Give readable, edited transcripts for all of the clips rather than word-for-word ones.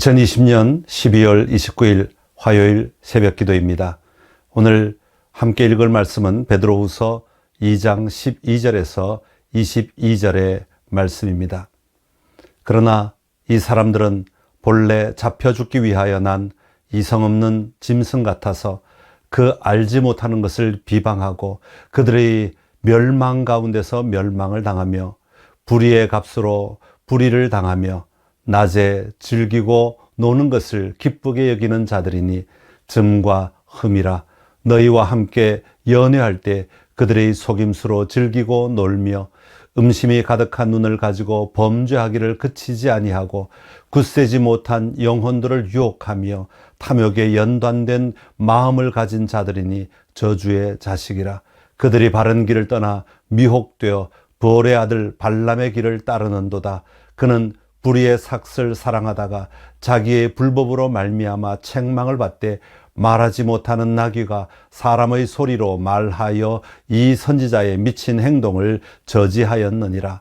2020년 12월 29일 화요일 새벽 기도입니다. 오늘 함께 읽을 말씀은 베드로후서 2장 12절에서 22절의 말씀입니다. 그러나 이 사람들은 본래 잡혀 죽기 위하여 난 이성 없는 짐승 같아서 그 알지 못하는 것을 비방하고 그들의 멸망 가운데서 멸망을 당하며 불의의 값으로 불의를 당하며 낮에 즐기고 노는 것을 기쁘게 여기는 자들이니 즘과 흠이라. 너희와 함께 연회할 때 그들의 속임수로 즐기고 놀며 음심이 가득한 눈을 가지고 범죄하기를 그치지 아니하고 굳세지 못한 영혼들을 유혹하며 탐욕에 연단된 마음을 가진 자들이니 저주의 자식이라. 그들이 바른 길을 떠나 미혹되어 벌의 아들 발람의 길을 따르는도다. 그는 불의의 삭을 사랑하다가 자기의 불법으로 말미암아 책망을 받되 말하지 못하는 나귀가 사람의 소리로 말하여 이 선지자의 미친 행동을 저지하였느니라.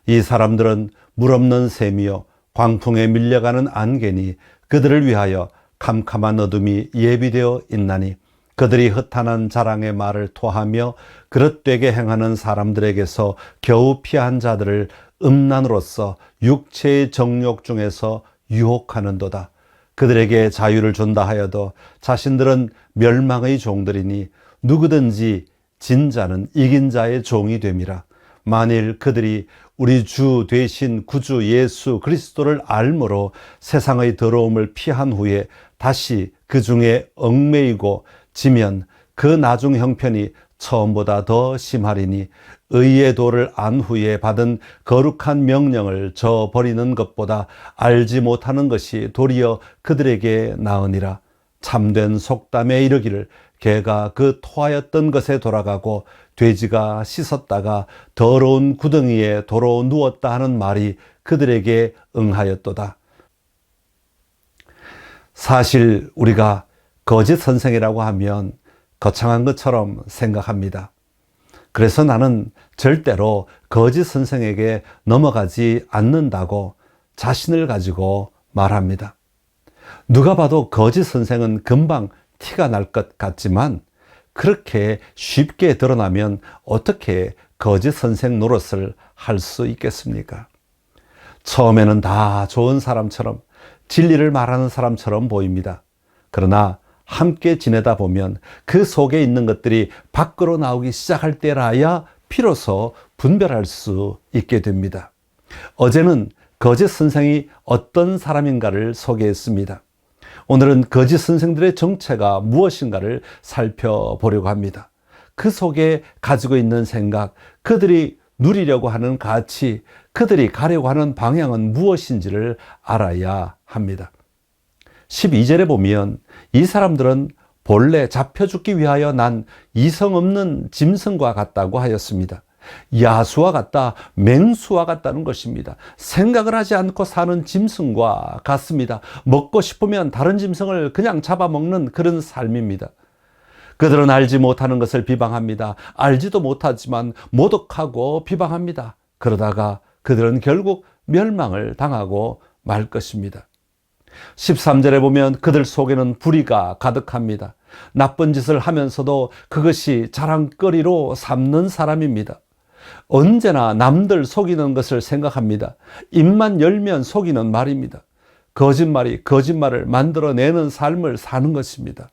이 사람들은 물 없는 샘이요 광풍에 밀려가는 안개니 그들을 위하여 캄캄한 어둠이 예비되어 있나니 그들이 허탄한 자랑의 말을 토하며 그릇되게 행하는 사람들에게서 겨우 피한 자들을 음란으로서 육체의 정욕 중에서 유혹하는도다. 그들에게 자유를 준다 하여도 자신들은 멸망의 종들이니 누구든지 진 자는 이긴 자의 종이 됨이라. 만일 그들이 우리 주 되신 구주 예수 그리스도를 알므로 세상의 더러움을 피한 후에 다시 그 중에 얽매이고 지면 그 나중 형편이 처음보다 더 심하리니 의의 도를 안 후에 받은 거룩한 명령을 저버리는 것보다 알지 못하는 것이 도리어 그들에게 나으니라. 참된 속담에 이르기를 개가 그 토하였던 것에 돌아가고 돼지가 씻었다가 더러운 구덩이에 도로 누웠다 하는 말이 그들에게 응하였도다. 사실 우리가 거짓 선생이라고 하면 거창한 것처럼 생각합니다. 그래서 나는 절대로 거짓 선생에게 넘어가지 않는다고 자신을 가지고 말합니다. 누가 봐도 거짓 선생은 금방 티가 날 것 같지만 그렇게 쉽게 드러나면 어떻게 거짓 선생 노릇을 할 수 있겠습니까? 처음에는 다 좋은 사람처럼 진리를 말하는 사람처럼 보입니다. 그러나 함께 지내다 보면 그 속에 있는 것들이 밖으로 나오기 시작할 때라야 비로소 분별할 수 있게 됩니다. 어제는 거짓 선생이 어떤 사람인가를 소개했습니다. 오늘은 거짓 선생들의 정체가 무엇인가를 살펴보려고 합니다. 그 속에 가지고 있는 생각, 그들이 누리려고 하는 가치, 그들이 가려고 하는 방향은 무엇인지를 알아야 합니다. 12절에 보면 이 사람들은 본래 잡혀 죽기 위하여 난 이성 없는 짐승과 같다고 하였습니다. 야수와 같다, 맹수와 같다는 것입니다. 생각을 하지 않고 사는 짐승과 같습니다. 먹고 싶으면 다른 짐승을 그냥 잡아먹는 그런 삶입니다. 그들은 알지 못하는 것을 비방합니다. 알지도 못하지만 모독하고 비방합니다. 그러다가 그들은 결국 멸망을 당하고 말 것입니다. 13절에 보면 그들 속에는 불의가 가득합니다. 나쁜 짓을 하면서도 그것이 자랑거리로 삼는 사람입니다. 언제나 남들 속이는 것을 생각합니다. 입만 열면 속이는 말입니다. 거짓말이 거짓말을 만들어내는 삶을 사는 것입니다.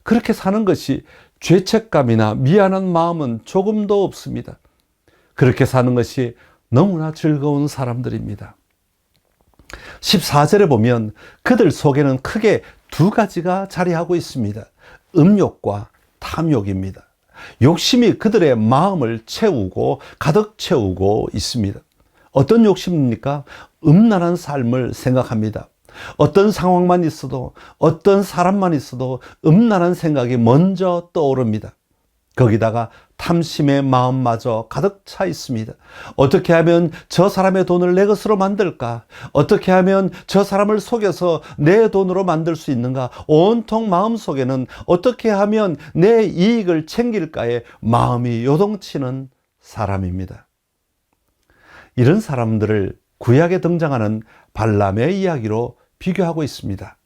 그렇게 사는 것이 죄책감이나 미안한 마음은 조금도 없습니다. 그렇게 사는 것이 너무나 즐거운 사람들입니다. 14절에 보면 그들 속에는 크게 두 가지가 자리하고 있습니다. 음욕과 탐욕입니다. 욕심이 그들의 마음을 채우고 가득 채우고 있습니다. 어떤 욕심입니까? 음란한 삶을 생각합니다. 어떤 상황만 있어도, 어떤 사람만 있어도 음란한 생각이 먼저 떠오릅니다. 거기다가 탐심의 마음마저 가득 차 있습니다. 어떻게 하면 저 사람의 돈을 내 것으로 만들까? 어떻게 하면 저 사람을 속여서 내 돈으로 만들 수 있는가? 온통 마음속에는 어떻게 하면 내 이익을 챙길까에 마음이 요동치는 사람입니다. 이런 사람들을 구약에 등장하는 발람의 이야기로 비교하고 있습니다.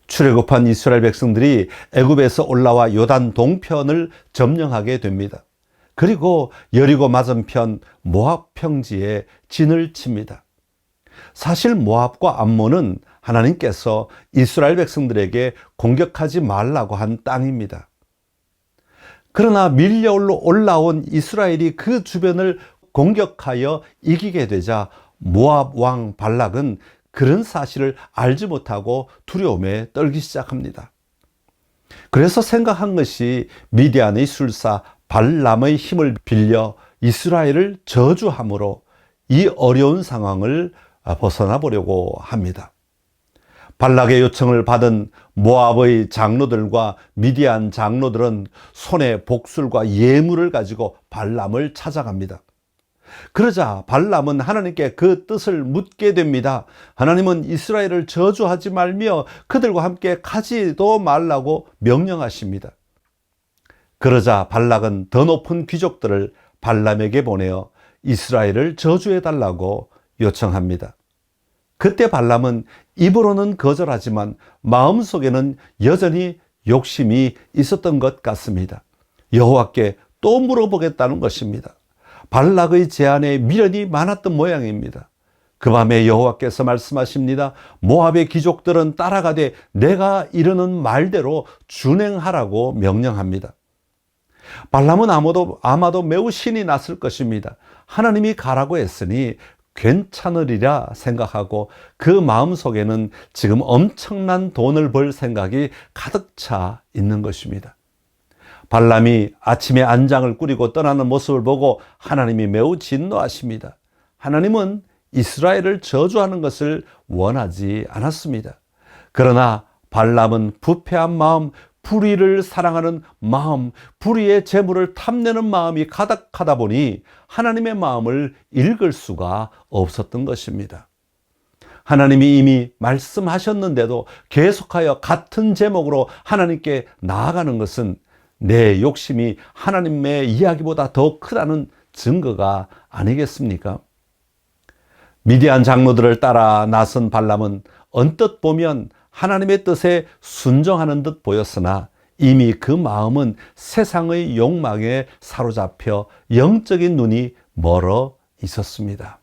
출애굽한 이스라엘 백성들이 애굽에서 올라와 요단 동편을 점령하게 됩니다. 그리고 여리고 맞은편 모압 평지에 진을 칩니다. 사실 모압과 암몬은 하나님께서 이스라엘 백성들에게 공격하지 말라고 한 땅입니다. 그러나 밀려 올라온 이스라엘이 그 주변을 공격하여 이기게 되자 모압 왕 발락은 그런 사실을 알지 못하고 두려움에 떨기 시작합니다. 그래서 생각한 것이 미디안의 술사 발람의 힘을 빌려 이스라엘을 저주함으로 이 어려운 상황을 벗어나 보려고 합니다. 발락의 요청을 받은 모압의 장로들과 미디안 장로들은 손에 복술과 예물을 가지고 발람을 찾아갑니다. 그러자 발람은 하나님께 그 뜻을 묻게 됩니다. 하나님은 이스라엘을 저주하지 말며 그들과 함께 가지도 말라고 명령하십니다. 그러자 발락은 더 높은 귀족들을 발람에게 보내어 이스라엘을 저주해 달라고 요청합니다. 그때 발람은 입으로는 거절하지만 마음속에는 여전히 욕심이 있었던 것 같습니다. 여호와께 또 물어보겠다는 것입니다. 발락의 제안에 미련이 많았던 모양입니다. 그 밤에 여호와께서 말씀하십니다. 모압의 귀족들은 따라가되 내가 이르는 말대로 준행하라고 명령합니다. 발람은 아마도 매우 신이 났을 것입니다. 하나님이 가라고 했으니 괜찮으리라 생각하고 그 마음속에는 지금 엄청난 돈을 벌 생각이 가득 차 있는 것입니다. 발람이 아침에 안장을 꾸리고 떠나는 모습을 보고 하나님이 매우 진노하십니다. 하나님은 이스라엘을 저주하는 것을 원하지 않았습니다. 그러나 발람은 부패한 마음, 불의를 사랑하는 마음, 불의의 재물을 탐내는 마음이 가득하다 보니 하나님의 마음을 읽을 수가 없었던 것입니다. 하나님이 이미 말씀하셨는데도 계속하여 같은 제목으로 하나님께 나아가는 것은 내 욕심이 하나님의 이야기보다 더 크다는 증거가 아니겠습니까? 미디안 장로들을 따라 나선 발람은 언뜻 보면 하나님의 뜻에 순종하는 듯 보였으나 이미 그 마음은 세상의 욕망에 사로잡혀 영적인 눈이 멀어 있었습니다.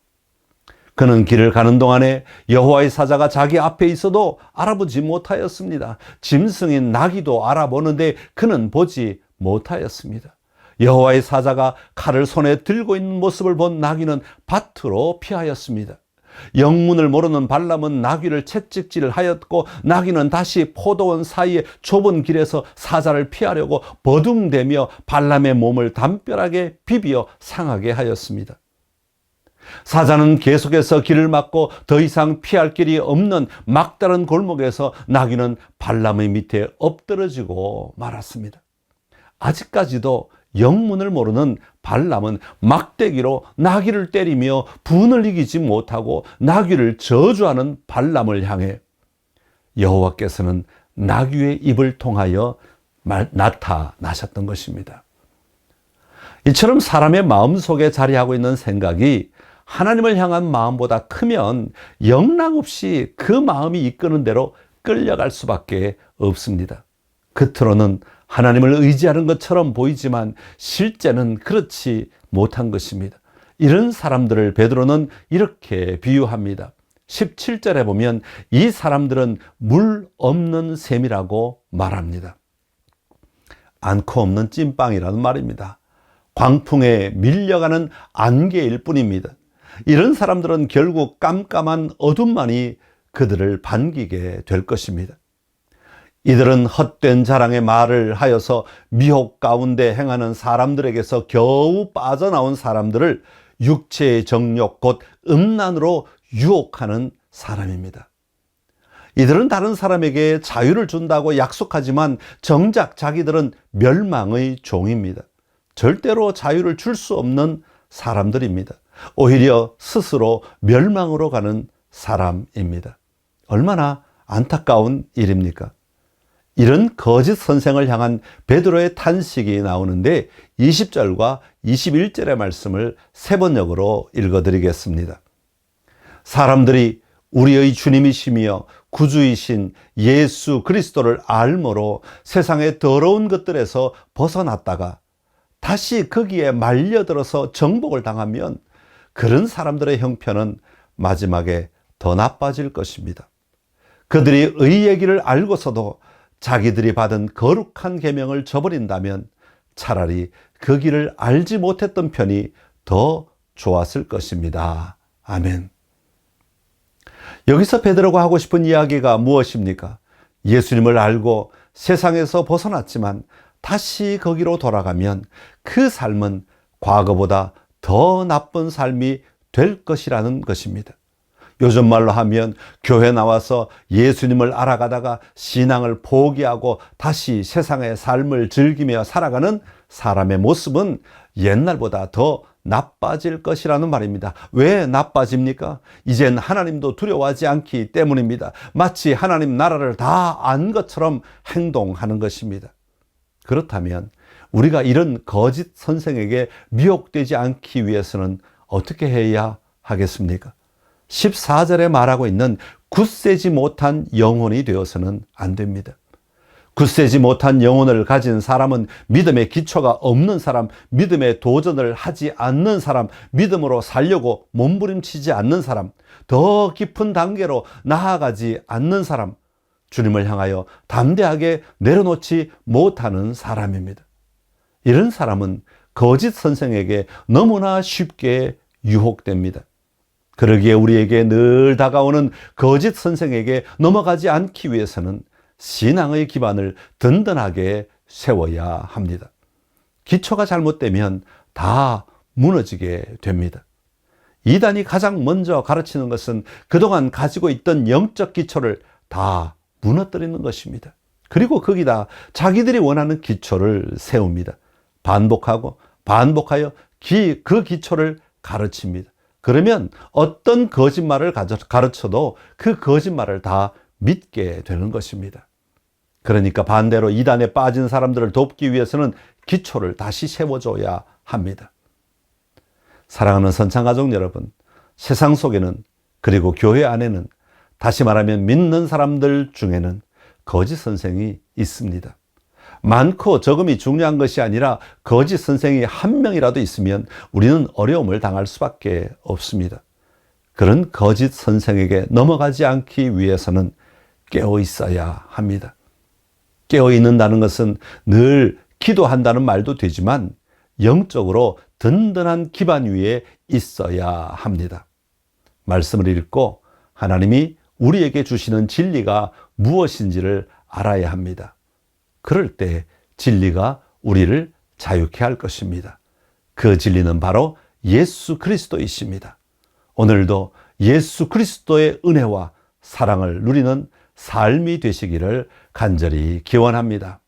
그는 길을 가는 동안에 여호와의 사자가 자기 앞에 있어도 알아보지 못하였습니다. 짐승인 나귀도 알아보는데 그는 보지 못하였습니다. 여호와의 사자가 칼을 손에 들고 있는 모습을 본 나귀는 밭으로 피하였습니다. 영문을 모르는 발람은 나귀를 채찍질하였고 나귀는 다시 포도원 사이의 좁은 길에서 사자를 피하려고 버둥대며 발람의 몸을 담벼락에 비비어 상하게 하였습니다. 사자는 계속해서 길을 막고 더 이상 피할 길이 없는 막다른 골목에서 나귀는 발람의 밑에 엎드러지고 말았습니다. 아직까지도 영문을 모르는 발람은 막대기로 나귀를 때리며 분을 이기지 못하고 나귀를 저주하는 발람을 향해 여호와께서는 나귀의 입을 통하여 나타나셨던 것입니다. 이처럼 사람의 마음속에 자리하고 있는 생각이 하나님을 향한 마음보다 크면 영락없이 그 마음이 이끄는 대로 끌려갈 수밖에 없습니다. 겉으로는 하나님을 의지하는 것처럼 보이지만 실제는 그렇지 못한 것입니다. 이런 사람들을 베드로는 이렇게 비유합니다. 17절에 보면 이 사람들은 물 없는 샘이라고 말합니다. 안고 없는 찐빵이라는 말입니다. 광풍에 밀려가는 안개일 뿐입니다. 이런 사람들은 결국 깜깜한 어둠만이 그들을 반기게 될 것입니다. 이들은 헛된 자랑의 말을 하여서 미혹 가운데 행하는 사람들에게서 겨우 빠져나온 사람들을 육체의 정욕 곧 음란으로 유혹하는 사람입니다. 이들은 다른 사람에게 자유를 준다고 약속하지만 정작 자기들은 멸망의 종입니다. 절대로 자유를 줄 수 없는 사람들입니다. 오히려 스스로 멸망으로 가는 사람입니다. 얼마나 안타까운 일입니까? 이런 거짓 선생을 향한 베드로의 탄식이 나오는데 20절과 21절의 말씀을 세 번역으로 읽어드리겠습니다. 사람들이 우리의 주님이시며 구주이신 예수 그리스도를 알므로 세상의 더러운 것들에서 벗어났다가 다시 거기에 말려들어서 정복을 당하면 그런 사람들의 형편은 마지막에 더 나빠질 것입니다. 그들이 의의 길을 알고서도 자기들이 받은 거룩한 계명을 저버린다면 차라리 그 길을 알지 못했던 편이 더 좋았을 것입니다. 아멘. 여기서 베드로가 하고 싶은 이야기가 무엇입니까? 예수님을 알고 세상에서 벗어났지만 다시 거기로 돌아가면 그 삶은 과거보다 더 나쁜 삶이 될 것이라는 것입니다. 요즘 말로 하면 교회 나와서 예수님을 알아가다가 신앙을 포기하고 다시 세상의 삶을 즐기며 살아가는 사람의 모습은 옛날보다 더 나빠질 것이라는 말입니다. 왜 나빠집니까? 이젠 하나님도 두려워하지 않기 때문입니다. 마치 하나님 나라를 다 안 것처럼 행동하는 것입니다. 그렇다면 우리가 이런 거짓 선생에게 미혹되지 않기 위해서는 어떻게 해야 하겠습니까? 14절에 말하고 있는 굳세지 못한 영혼이 되어서는 안 됩니다. 굳세지 못한 영혼을 가진 사람은 믿음의 기초가 없는 사람, 믿음의 도전을 하지 않는 사람, 믿음으로 살려고 몸부림치지 않는 사람, 더 깊은 단계로 나아가지 않는 사람, 주님을 향하여 담대하게 내려놓지 못하는 사람입니다. 이런 사람은 거짓 선생에게 너무나 쉽게 유혹됩니다. 그러기에 우리에게 늘 다가오는 거짓 선생에게 넘어가지 않기 위해서는 신앙의 기반을 든든하게 세워야 합니다. 기초가 잘못되면 다 무너지게 됩니다. 이단이 가장 먼저 가르치는 것은 그동안 가지고 있던 영적 기초를 다 무너뜨리는 것입니다. 그리고 거기다 자기들이 원하는 기초를 세웁니다. 반복하고 반복하여 그 기초를 가르칩니다. 그러면 어떤 거짓말을 가르쳐도 그 거짓말을 다 믿게 되는 것입니다. 그러니까 반대로 이단에 빠진 사람들을 돕기 위해서는 기초를 다시 세워줘야 합니다. 사랑하는 선창가족 여러분, 세상 속에는 그리고 교회 안에는 다시 말하면 믿는 사람들 중에는 거짓 선생이 있습니다. 많고 적음이 중요한 것이 아니라 거짓 선생이 한 명이라도 있으면 우리는 어려움을 당할 수밖에 없습니다. 그런 거짓 선생에게 넘어가지 않기 위해서는 깨어 있어야 합니다. 깨어 있는다는 것은 늘 기도한다는 말도 되지만 영적으로 든든한 기반 위에 있어야 합니다. 말씀을 읽고 하나님이 우리에게 주시는 진리가 무엇인지를 알아야 합니다. 그럴 때 진리가 우리를 자유케 할 것입니다. 그 진리는 바로 예수 그리스도이십니다. 오늘도 예수 그리스도의 은혜와 사랑을 누리는 삶이 되시기를 간절히 기원합니다.